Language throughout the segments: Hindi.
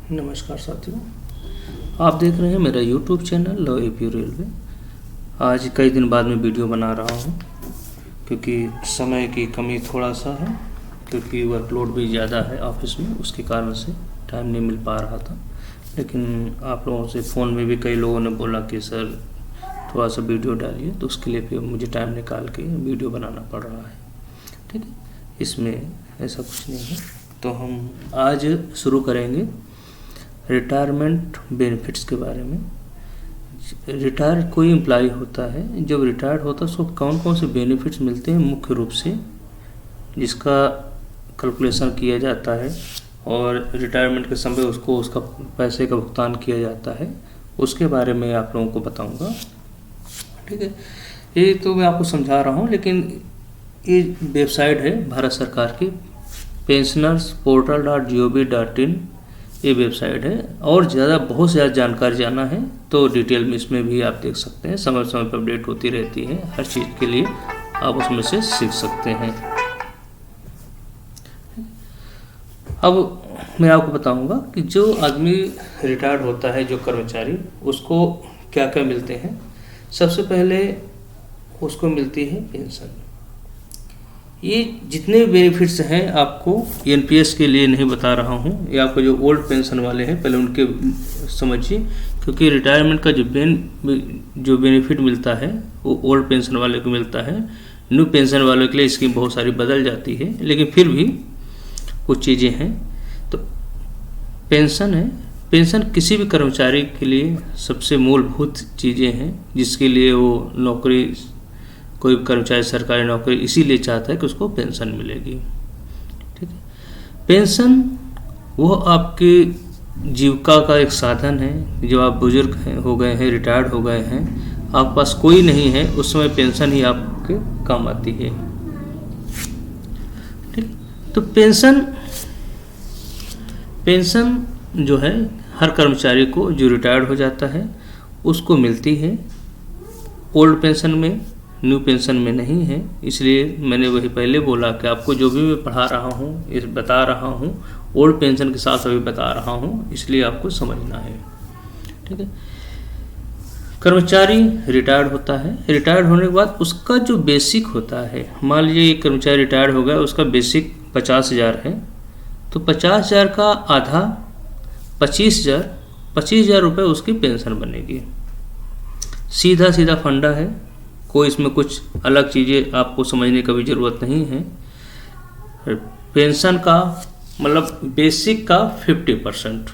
नमस्कार साथियों, आप देख रहे हैं मेरा YouTube channel love AP railway. आज कई दिन बाद मैं वीडियो बना रहा हूं क्योंकि समय की कमी थोड़ा सा है, क्योंकि वर्कलोड भी ज़्यादा है ऑफिस में, उसके कारण से टाइम नहीं मिल पा रहा था। लेकिन आप लोगों से फ़ोन में भी कई लोगों ने बोला कि सर थोड़ा सा वीडियो डालिए, तो उसके लिए फिर मुझे टाइम निकाल के वीडियो बनाना पड़ रहा है। ठीक है, इसमें ऐसा कुछ नहीं है। तो हम आज शुरू करेंगे रिटायरमेंट बेनिफिट्स के बारे में। रिटायर कोई एम्प्लॉय होता है, जब रिटायर्ड होता है उसको कौन कौन से बेनिफिट्स मिलते हैं मुख्य रूप से, जिसका कैलकुलेशन किया जाता है और रिटायरमेंट के समय उसको उसका पैसे का भुगतान किया जाता है, उसके बारे में आप लोगों को बताऊंगा। ठीक है, ये तो मैं आपको समझा रहा हूँ, लेकिन ये वेबसाइट है भारत सरकार की pensionersportal.gov.in, ये वेबसाइट है। और बहुत ज़्यादा जानकारी जाना है तो डिटेल में इसमें भी आप देख सकते हैं, समय समय पर अपडेट होती रहती है, हर चीज़ के लिए आप उसमें से सीख सकते हैं। अब मैं आपको बताऊंगा कि जो आदमी रिटायर्ड होता है, जो कर्मचारी, उसको क्या क्या मिलते हैं। सबसे पहले उसको मिलती है पेंशन। ये जितने भी बेनिफिट्स हैं आपको एनपीएस के लिए नहीं बता रहा हूँ, ये आपको जो ओल्ड पेंशन वाले हैं पहले उनके समझिए, क्योंकि रिटायरमेंट का जो बेनिफिट मिलता है वो ओल्ड पेंशन वाले को मिलता है। न्यू पेंशन वालों के लिए स्कीम बहुत सारी बदल जाती है, लेकिन फिर भी कुछ चीज़ें हैं। तो पेंशन है, पेंशन किसी भी कर्मचारी के लिए सबसे मूलभूत चीज़ें हैं, जिसके लिए वो नौकरी, कोई कर्मचारी सरकारी नौकरी इसीलिए चाहता है कि उसको पेंशन मिलेगी। ठीक है, पेंशन वो आपकी जीविका का एक साधन है। जब आप बुजुर्ग हो गए हैं, रिटायर्ड हो गए हैं, आपके पास कोई नहीं है, उस समय पेंशन ही आपके काम आती है। ठीक, तो पेंशन जो है हर कर्मचारी को जो रिटायर्ड हो जाता है उसको मिलती है। ओल्ड पेंशन में, न्यू पेंशन में नहीं है। इसलिए मैंने वही पहले बोला कि आपको जो भी मैं पढ़ा रहा हूँ, इस बता रहा हूँ, ओल्ड पेंशन के साथ अभी बता रहा हूँ, इसलिए आपको समझना है। ठीक है, कर्मचारी रिटायर्ड होता है, रिटायर्ड होने के बाद उसका जो बेसिक होता है, मान लीजिए एक कर्मचारी रिटायर्ड हो गया, उसका बेसिक 50,000 है, तो 50,000 का आधा 25,000 रुपये उसकी पेंशन बनेगी। सीधा सीधा फंडा है, कोई इसमें कुछ अलग चीज़ें आपको समझने का भी ज़रूरत नहीं है। पेंशन का मतलब बेसिक का 50%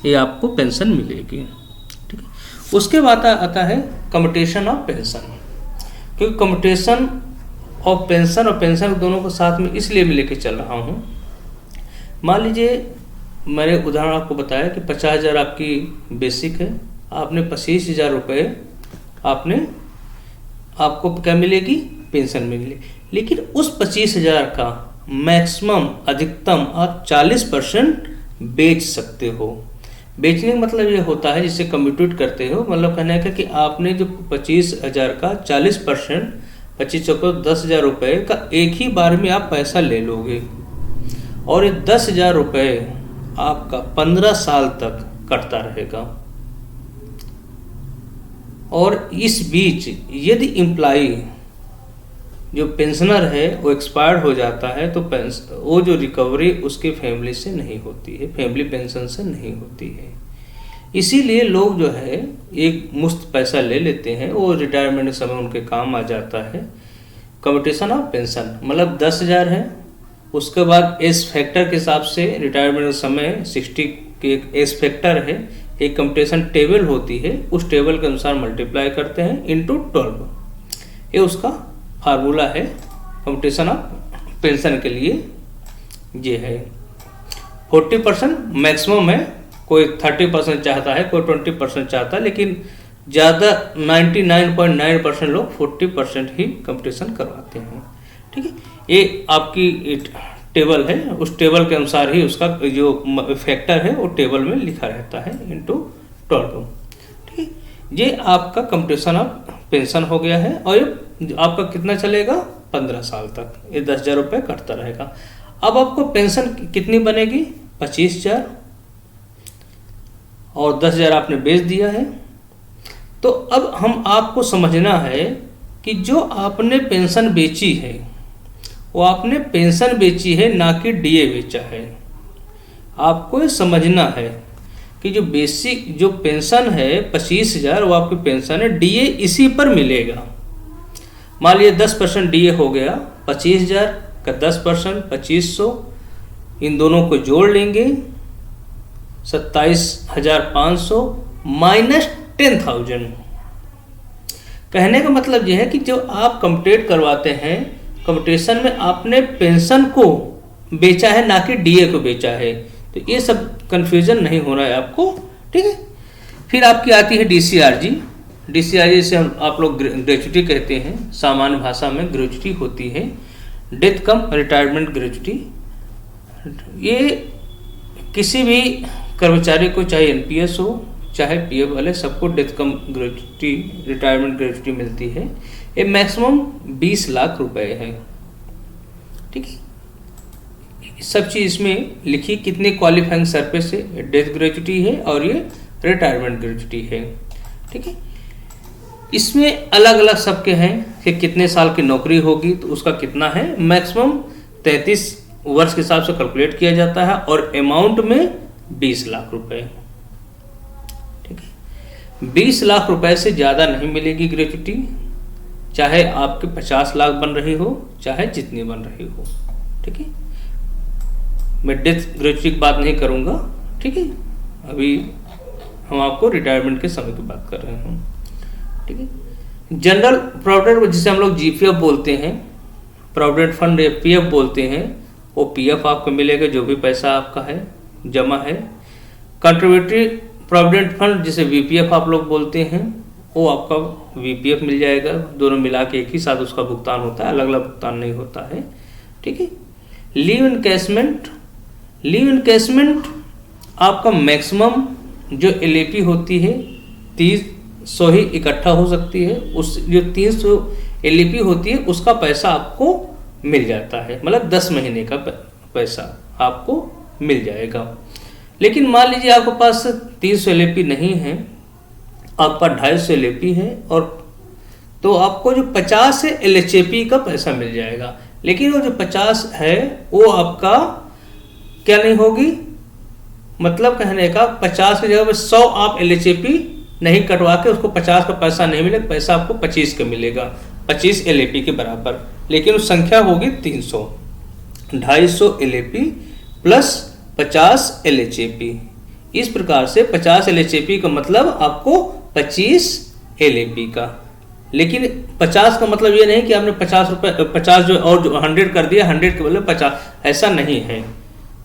ये आपको पेंशन मिलेगी। ठीक है, उसके बाद आता है कम्यूटेशन ऑफ पेंशन, क्योंकि कम्यूटेशन ऑफ पेंशन और पेंशन दोनों को साथ में इसलिए मैं लेके चल रहा हूँ। मान लीजिए मैंने उदाहरण आपको बताया कि 50,000 आपकी बेसिक है, आपने 25,000 रुपये आपको क्या मिलेगी, पेंशन मिलेगी। लेकिन उस 25,000 का मैक्सिमम, अधिकतम आप 40% बेच सकते हो। बेचने का मतलब ये होता है, जिसे कम्यूटेट करते हो, मतलब कहने का कि आपने जो 25,000 का 40%, 25 चौको 10,000 रुपये का एक ही बार में आप पैसा ले लोगे, और ये 10,000 रुपये आपका 15 साल तक कटता रहेगा। और इस बीच यदि एम्प्लॉई जो पेंशनर है वो एक्सपायर्ड हो जाता है, तो वो जो रिकवरी उसके फैमिली से नहीं होती है, फैमिली पेंशन से नहीं होती है। इसीलिए लोग जो है एक मुश्त पैसा ले लेते हैं, वो रिटायरमेंट के समय उनके काम आ जाता है। कम्यूटेशन ऑफ पेंशन मतलब 10,000 है, उसके बाद एज फैक्टर के हिसाब से रिटायरमेंट के समय 60 के एज फैक्टर है, एक कम्यूटेशन टेबल होती है, उस टेबल के अनुसार मल्टीप्लाई करते हैं इनटू 12। ये उसका फार्मूला है कम्यूटेशन ऑफ पेंशन के लिए। ये है 40% मैक्सिमम है, कोई 30% चाहता है, कोई 20% चाहता है, लेकिन ज़्यादा 99.9% लोग 40% ही कम्यूटेशन करवाते हैं। ठीक है, ये आपकी टेबल है, उस टेबल के अनुसार ही उसका जो फैक्टर है वो टेबल में लिखा रहता है इनटू 12। ठीक है, ये आपका कम्यूटेशन ऑफ पेंशन हो गया है, और ये आपका कितना चलेगा, 15 साल तक ये 10,000 रुपये कटता रहेगा। अब आपको पेंशन कितनी बनेगी, 25,000। और 10,000 आपने बेच दिया है। तो अब हम आपको समझना है कि जो आपने पेंशन बेची है वो आपने पेंशन बेची है, ना कि डीए बेचा है। आपको ये समझना है कि जो बेसिक जो पेंशन है 25,000 वो आपकी पेंशन है, डीए इसी पर मिलेगा। मान लीजिए 10% डीए हो गया, 25,000 का 10% 2500, इन दोनों को जोड़ लेंगे 27,500 माइनस 10,000। कहने का मतलब यह है कि जो आप कंप्यूटेट करवाते हैं, कंप्यूटेशन में आपने पेंशन को बेचा है, ना कि डीए को बेचा है। तो ये सब कंफ्यूजन नहीं होना है आपको, ठीक है। फिर आपकी आती है डीसीआरजी। डीसीआरजी से हम आप लोग ग्रेच्युटी कहते हैं, सामान्य भाषा में ग्रेच्युटी होती है, डेथ कम रिटायरमेंट ग्रेच्युटी। ये किसी भी कर्मचारी को, चाहे एनपीएस हो चाहे पीएफ वाले, सबको डेथ कम ग्रेच्युटी रिटायरमेंट ग्रेच्युटी मिलती है। ये मैक्सिमम 20 लाख रुपए है, ठीक है। सब चीज़ इसमें लिखी, कितने क्वालिफाइंग सर्विस से डेथ ग्रेच्युटी है और ये रिटायरमेंट ग्रेच्युटी है, ठीक है। इसमें अलग अलग सबके हैं कि कितने साल की नौकरी होगी तो उसका कितना है। मैक्सिमम 33 वर्ष के हिसाब से कैलकुलेट किया जाता है और अमाउंट में 20 लाख रुपए, ठीक है। 20 लाख रुपए से ज़्यादा नहीं मिलेगी ग्रेच्युटी, चाहे आपके 50 लाख बन रही हो चाहे जितनी बन रही हो, ठीक है। मैं डेथ ग्रेच्युटी की बात नहीं करूँगा, ठीक है। अभी हम आपको रिटायरमेंट के समय की बात कर रहे हैं, ठीक है। जनरल प्रोविडेंट, जिसे हम लोग जीपीएफ बोलते हैं, प्रोविडेंट फंड या पीएफ बोलते हैं, वो पीएफ आपको मिलेगा जो भी पैसा आपका है जमा है। कंट्रीब्यूटरी प्रोविडेंट फंड जिसे वीपीएफ आप लोग बोलते हैं, वो आपका वीपीएफ मिल जाएगा। दोनों मिला के एक ही साथ उसका भुगतान होता है, अलग अलग भुगतान नहीं होता है, ठीक है। लीव इनकैशमेंट, लीव इनकैशमेंट आपका मैक्सिमम जो एलएपी होती है 300 ही इकट्ठा हो सकती है। उस जो 300 एलएपी होती है उसका पैसा आपको मिल जाता है, मतलब 10 महीने का पैसा आपको मिल जाएगा। लेकिन मान लीजिए आपके पास 300 एलएपी नहीं है, आपके पास 250 एलएपी है, और तो आपको जो 50 है एलएचएपी का पैसा मिल जाएगा। लेकिन वो जो 50 है वो आपका क्या नहीं होगी, मतलब कहने का 50 की जगह पे 100 आप एलएचएपी नहीं कटवा के उसको 50 का पैसा नहीं मिलेगा, पैसा आपको 25 का मिलेगा, 25 एलएपी के बराबर। लेकिन उस संख्या होगी 300, 250 एलएपी प्लस 50 एलएचएपी। इस प्रकार से 50 एलएचएपी का मतलब आपको 25 एलएपी का। लेकिन 50 का मतलब ये नहीं कि आपने 50 रुपये 50 जो और जो 100 कर दिया, 100 के बदले 50, ऐसा नहीं है।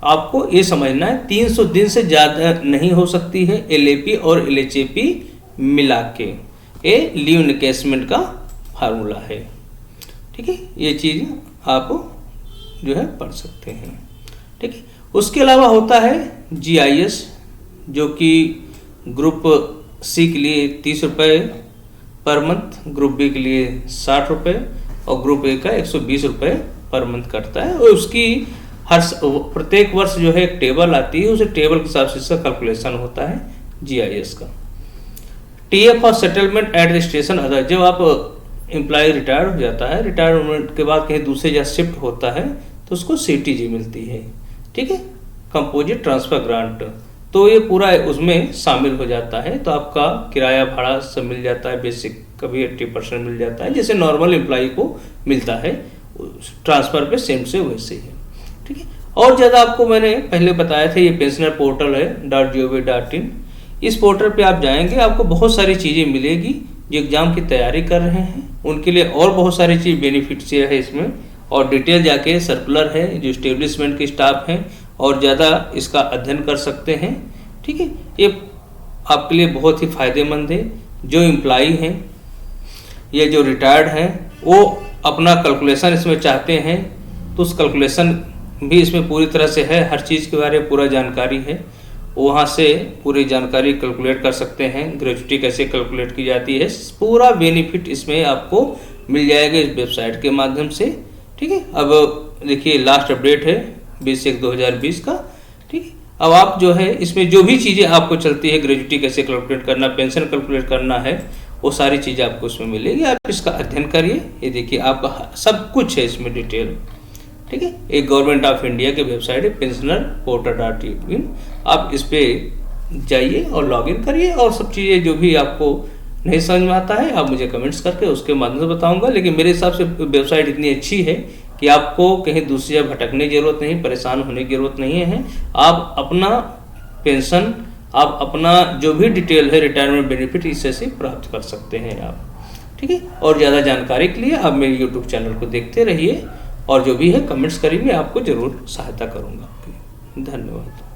आपको ये समझना है 300 दिन से ज़्यादा नहीं हो सकती है एलएपी और एलएचएपी मिला के। ये लीव इनकैशमेंट का फार्मूला है, ठीक है। ये चीज़ आप जो है पढ़ सकते हैं, ठीक है। उसके अलावा होता है जीआईएस, जो कि ग्रुप सी के लिए 30 रुपये पर मंथ, ग्रुप बी के लिए 60 रुपये और ग्रुप ए का 120 रुपये पर मंथ कटता है। और उसकी प्रत्येक वर्ष जो है एक टेबल आती है, उस टेबल के हिसाब से इसका कैलकुलेशन होता है जीआईएस का। टीएफ और सेटलमेंट एडमिनिस्ट्रेशन अदर, जब आप एम्प्लॉय रिटायर हो जाता है, रिटायरमेंट के बाद कहीं दूसरे जगह शिफ्ट होता है तो उसको सीटीजी मिलती है, ठीक है, कंपोजिट ट्रांसफर ग्रांट। तो ये पूरा उसमें शामिल हो जाता है। तो आपका किराया भाड़ा सब मिल जाता है, बेसिक का भी 80% मिल जाता है, जैसे नॉर्मल एम्प्लॉय को मिलता है ट्रांसफर पे सेम से वैसे ही है, ठीक है। और ज़्यादा आपको मैंने पहले बताया था, ये पेंशनर पोर्टल है .gov.in। इस पोर्टल पे आप जाएंगे, आपको बहुत सारी चीज़ें मिलेगी। जो एग्ज़ाम की तैयारी कर रहे हैं उनके लिए और बहुत सारी चीज़ बेनिफिट्स है इसमें, और डिटेल जाके सर्कुलर है जो इस्टेब्लिशमेंट के स्टाफ हैं और ज़्यादा इसका अध्ययन कर सकते हैं, ठीक है। ये आपके लिए बहुत ही फ़ायदेमंद है। जो एम्प्लॉई हैं या जो रिटायर्ड हैं वो अपना कैलकुलेशन इसमें चाहते हैं तो उस कैलकुलेशन भी इसमें पूरी तरह से है, हर चीज़ के बारे में पूरा जानकारी है, वहाँ से पूरी जानकारी कैलकुलेट कर सकते हैं। ग्रेच्युटी कैसे कैलकुलेट की जाती है, पूरा बेनिफिट इसमें आपको मिल जाएगा इस वेबसाइट के माध्यम से, ठीक है। अब देखिए लास्ट अपडेट है 20/1/2020 का, ठीक है। अब आप जो है इसमें जो भी चीज़ें आपको चलती है, ग्रेजुटी कैसे कैलकुलेट करना, पेंशन कैलकुलेट करना है, वो सारी चीज़ें आपको इसमें मिलेगी। आप इसका अध्ययन करिए। ये देखिए आपका सब कुछ है इसमें डिटेल, ठीक है। एक गवर्नमेंट ऑफ इंडिया की वेबसाइट है pensionerportal.in, आप इस पर जाइए और लॉगिन करिए, और सब चीज़ें जो भी आपको नहीं समझ में आता है आप मुझे कमेंट्स करके उसके माध्यम से बताऊंगा। लेकिन मेरे हिसाब से वेबसाइट इतनी अच्छी है कि आपको कहीं दूसरी जगह भटकने की जरूरत नहीं, परेशान होने की जरूरत नहीं है। आप अपना पेंशन, आप अपना जो भी डिटेल है रिटायरमेंट बेनिफिट इससे से प्राप्त कर सकते हैं आप, ठीक है। और ज़्यादा जानकारी के लिए आप मेरे यूट्यूब चैनल को देखते रहिए, और जो भी है कमेंट्स करिए, मैं आपको ज़रूर सहायता करूँगा। धन्यवाद।